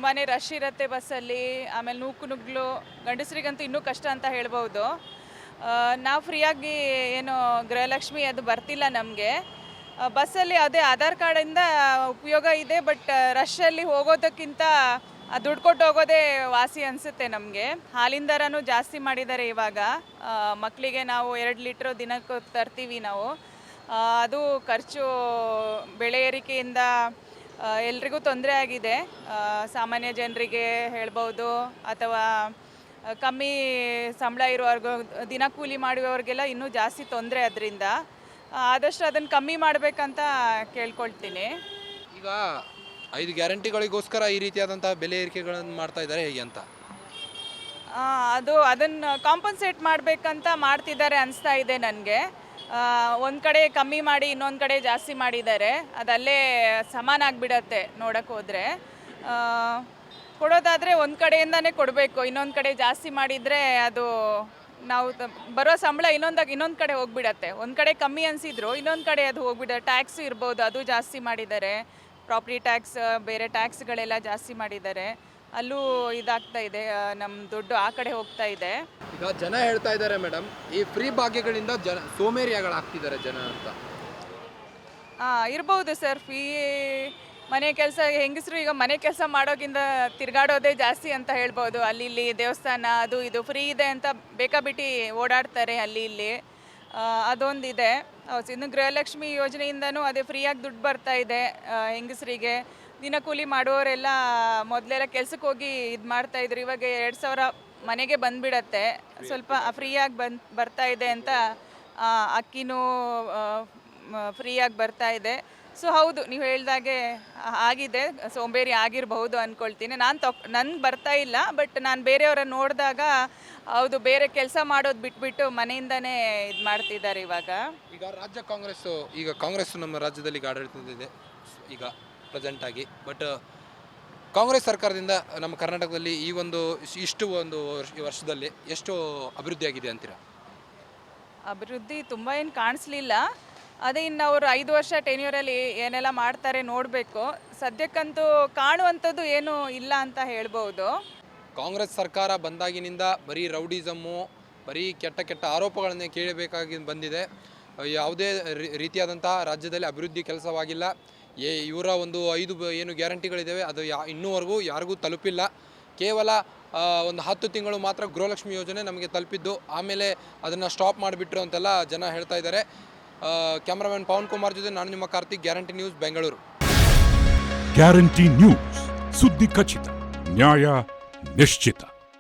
ತುಂಬಾ ರಶ್ ಇರುತ್ತೆ ಬಸ್ಸಲ್ಲಿ. ಆಮೇಲೆ ನೂಕು ನುಗ್ಗಲು ಗಂಡಸರಿಗಂತೂ ಇನ್ನೂ ಕಷ್ಟ ಅಂತ ಹೇಳ್ಬೋದು. ನಾವು ಫ್ರೀಯಾಗಿ ಏನು ಗೃಹಲಕ್ಷ್ಮಿ ಅದು ಬರ್ತಿಲ್ಲ ನಮಗೆ. ಬಸ್ಸಲ್ಲಿ ಅದೇ ಆಧಾರ್ ಕಾರ್ಡಿಂದ ಉಪಯೋಗ ಇದೆ, ಬಟ್ ರಶಲ್ಲಿ ಹೋಗೋದಕ್ಕಿಂತ ದುಡ್ಡು ಕೊಟ್ಟು ಹೋಗೋದೇ ವಾಸಿ ಅನಿಸುತ್ತೆ ನಮಗೆ. ಹಾಲಿನ ದರನೂ ಜಾಸ್ತಿ ಮಾಡಿದ್ದಾರೆ ಇವಾಗ. ಮಕ್ಕಳಿಗೆ ನಾವು 2 ಲೀಟ್ರ್ ದಿನಕ್ಕೆ ತರ್ತೀವಿ ನಾವು. ಅದು ಖರ್ಚು ಬೆಳೆ ಏರಿಕೆಯಿಂದ ಎಲ್ರಿಗೂ ತೊಂದರೆ ಆಗಿದೆ. ಸಾಮಾನ್ಯ ಜನರಿಗೆ ಹೇಳ್ಬೋದು, ಅಥವಾ ಕಮ್ಮಿ ಸಂಬಳ ಇರೋರ್ಗೂ, ದಿನ ಕೂಲಿ ಮಾಡುವವ್ರಿಗೆಲ್ಲ ಇನ್ನೂ ಜಾಸ್ತಿ ತೊಂದರೆ. ಅದರಿಂದ ಆದಷ್ಟು ಅದನ್ನು ಕಮ್ಮಿ ಮಾಡಬೇಕಂತ ಕೇಳ್ಕೊಳ್ತೀನಿ. ಈಗ 5 ಗ್ಯಾರಂಟಿಗಳಿಗೋಸ್ಕರ ಈ ರೀತಿಯಾದಂಥ ಬೆಲೆ ಏರಿಕೆಗಳನ್ನು ಮಾಡ್ತಾ ಇದ್ದಾರೆ ಹೇಗೆ ಅಂತ? ಅದನ್ನು ಕಾಂಪನ್ಸೇಟ್ ಮಾಡಬೇಕಂತ ಮಾಡ್ತಿದ್ದಾರೆ ಅನಿಸ್ತಾ ಇದೆ ನನಗೆ. ಒಂದು ಕಡೆ ಕಮ್ಮಿ ಮಾಡಿ ಇನ್ನೊಂದು ಕಡೆ ಜಾಸ್ತಿ ಮಾಡಿದ್ದಾರೆ. ಅದಲ್ಲೇ ಸಮಾನ ಆಗಿಬಿಡತ್ತೆ ನೋಡೋಕ್ಕೆ ಹೋದರೆ. ಕೊಡೋದಾದರೆ ಒಂದು ಕಡೆಯಿಂದನೇ ಕೊಡಬೇಕು. ಇನ್ನೊಂದು ಕಡೆ ಜಾಸ್ತಿ ಮಾಡಿದರೆ ಅದು ನಾವು ಬರೋ ಸಂಬಳ ಇನ್ನೊಂದು ಕಡೆ ಹೋಗ್ಬಿಡತ್ತೆ. ಒಂದು ಕಡೆ ಕಮ್ಮಿ ಅನಿಸಿದ್ರು ಇನ್ನೊಂದು ಕಡೆ ಅದು ಹೋಗ್ಬಿಡುತ್ತೆ. ಟ್ಯಾಕ್ಸ್ ಇರ್ಬೋದು, ಅದು ಜಾಸ್ತಿ ಮಾಡಿದ್ದಾರೆ. ಪ್ರಾಪರ್ಟಿ ಟ್ಯಾಕ್ಸ್, ಬೇರೆ ಟ್ಯಾಕ್ಸ್ಗಳೆಲ್ಲ ಜಾಸ್ತಿ ಮಾಡಿದ್ದಾರೆ. ಅಲ್ಲೂ ಇದಾಗ್ತಾ ಇದೆ, ನಮ್ಮ ದುಡ್ಡು ಆ ಕಡೆ ಹೋಗ್ತಾ ಇದೆ. ಈಗ ಜನ ಹೇಳ್ತಾ ಇದ್ದಾರೆ ಮೇಡಮ್, ಈ ಫ್ರೀ ಭಾಗ್ಯಗಳಿಂದ ಸೋಮೇರಿಯಾಗಳಾಗ್ತಿದ್ದಾರೆ ಜನ ಅಂತ. ಇರ್ಬೋದು ಸರ್. ಮನೆ ಕೆಲಸ, ಹೆಂಗಸರು ಈಗ ಮನೆ ಕೆಲಸ ಮಾಡೋಕ್ಕಿಂತ ತಿರುಗಾಡೋದೇ ಜಾಸ್ತಿ ಅಂತ ಹೇಳ್ಬೋದು. ಅಲ್ಲಿ ಇಲ್ಲಿ ದೇವಸ್ಥಾನ ಅದು ಇದು ಫ್ರೀ ಇದೆ ಅಂತ ಬೇಕಾಬಿಟ್ಟು ಓಡಾಡ್ತಾರೆ ಅಲ್ಲಿ ಇಲ್ಲಿ. ಅದೊಂದಿದೆ. ಇನ್ನು ಗೃಹಲಕ್ಷ್ಮಿ ಯೋಜನೆಯಿಂದನೂ ಅದೇ ಫ್ರೀಯಾಗಿ ದುಡ್ಡು ಬರ್ತಾ ಇದೆ ಹೆಂಗಸರಿಗೆ. ದಿನ ಕೂಲಿ ಮಾಡುವವರೆಲ್ಲ ಮೊದಲೆಲ್ಲ ಕೆಲ್ಸಕ್ಕೆ ಹೋಗಿ ಇದು ಮಾಡ್ತಾಯಿದ್ರು. ಇವಾಗ 2,000 ಮನೆಗೆ ಬಂದುಬಿಡತ್ತೆ. ಸ್ವಲ್ಪ ಫ್ರೀಯಾಗಿ ಬರ್ತಾ ಇದೆ ಅಂತ. ಅಕ್ಕಿನೂ ಫ್ರೀಯಾಗಿ ಬರ್ತಾ ಇದೆ. ಸೊ ಹೌದು, ನೀವು ಹೇಳ್ದಾಗೆ ಆಗಿದೆ, ಸೋಂಬೇರಿ ಆಗಿರಬಹುದು ಅಂದ್ಕೊಳ್ತೀನಿ. ನನಗೆ ಬರ್ತಾ ಇಲ್ಲ, ಬಟ್ ನಾನು ಬೇರೆಯವರನ್ನು ನೋಡಿದಾಗ ಹೌದು, ಬೇರೆ ಕೆಲಸ ಮಾಡೋದು ಬಿಟ್ಬಿಟ್ಟು ಮನೆಯಿಂದನೇ ಇದು ಮಾಡ್ತಿದ್ದಾರೆ ಇವಾಗ. ಈಗ ಕಾಂಗ್ರೆಸ್ ನಮ್ಮ ರಾಜ್ಯದಲ್ಲಿ ಈಗ ಆಡಳಿತದಲ್ಲಿದೆ ಈಗ ಪ್ರೆಸೆಂಟ್ ಆಗಿ. ಬಟ್ ಕಾಂಗ್ರೆಸ್ ಸರ್ಕಾರದಿಂದ ನಮ್ಮ ಕರ್ನಾಟಕದಲ್ಲಿ ಈ ಒಂದು ವರ್ಷದಲ್ಲಿ ಎಷ್ಟು ಅಭಿವೃದ್ಧಿ ಆಗಿದೆ ಅಂತೀರಾ? ಅಭಿವೃದ್ಧಿ ತುಂಬ ಏನು ಕಾಣಿಸ್ಲಿಲ್ಲ. ಅದೇ ಇನ್ನು ಅವರು 5 ವರ್ಷ ಟೆನ್ಯೂರಲ್ಲಿ ಏನೆಲ್ಲ ಮಾಡ್ತಾರೆ ನೋಡಬೇಕು. ಸದ್ಯಕ್ಕಂತೂ ಕಾಣುವಂಥದ್ದು ಏನೂ ಇಲ್ಲ ಅಂತ ಹೇಳ್ಬೋದು. ಕಾಂಗ್ರೆಸ್ ಸರ್ಕಾರ ಬಂದಾಗಿನಿಂದ ಬರೀ ರೌಡಿಸಮ್ಮು, ಬರೀ ಕೆಟ್ಟ ಆರೋಪಗಳನ್ನೇ ಕೇಳಬೇಕಾಗಿ ಬಂದಿದೆ. ಯಾವುದೇ ರೀತಿಯಾದಂಥ ರಾಜ್ಯದಲ್ಲಿ ಅಭಿವೃದ್ಧಿ ಕೆಲಸವಾಗಿಲ್ಲ. ಇವರ ಒಂದು 5 ಏನು ಗ್ಯಾರಂಟಿಗಳಿದ್ದಾವೆ ಅದು ಇನ್ನೂವರೆಗೂ ಯಾರಿಗೂ ತಲುಪಿಲ್ಲ. ಕೇವಲ ಒಂದು 10 ತಿಂಗಳು ಮಾತ್ರ ಗೃಹಲಕ್ಷ್ಮಿ ಯೋಜನೆ ನಮಗೆ ತಲುಪಿದ್ದು. ಆಮೇಲೆ ಅದನ್ನು ಸ್ಟಾಪ್ ಮಾಡಿಬಿಟ್ರು ಅಂತೆಲ್ಲ ಜನ ಹೇಳ್ತಾ ಇದ್ದಾರೆ. ಕ್ಯಾಮ್ರಾಮನ್ ಪವನ್ ಕುಮಾರ್ ಜೊತೆ ನಾನು ನಿಮ್ಮ Karthik, guarantee news, Bengaluru. Guarantee news, ಸುದ್ದಿ ಖಚಿತ, ನ್ಯಾಯ ನಿಶ್ಚಿತ.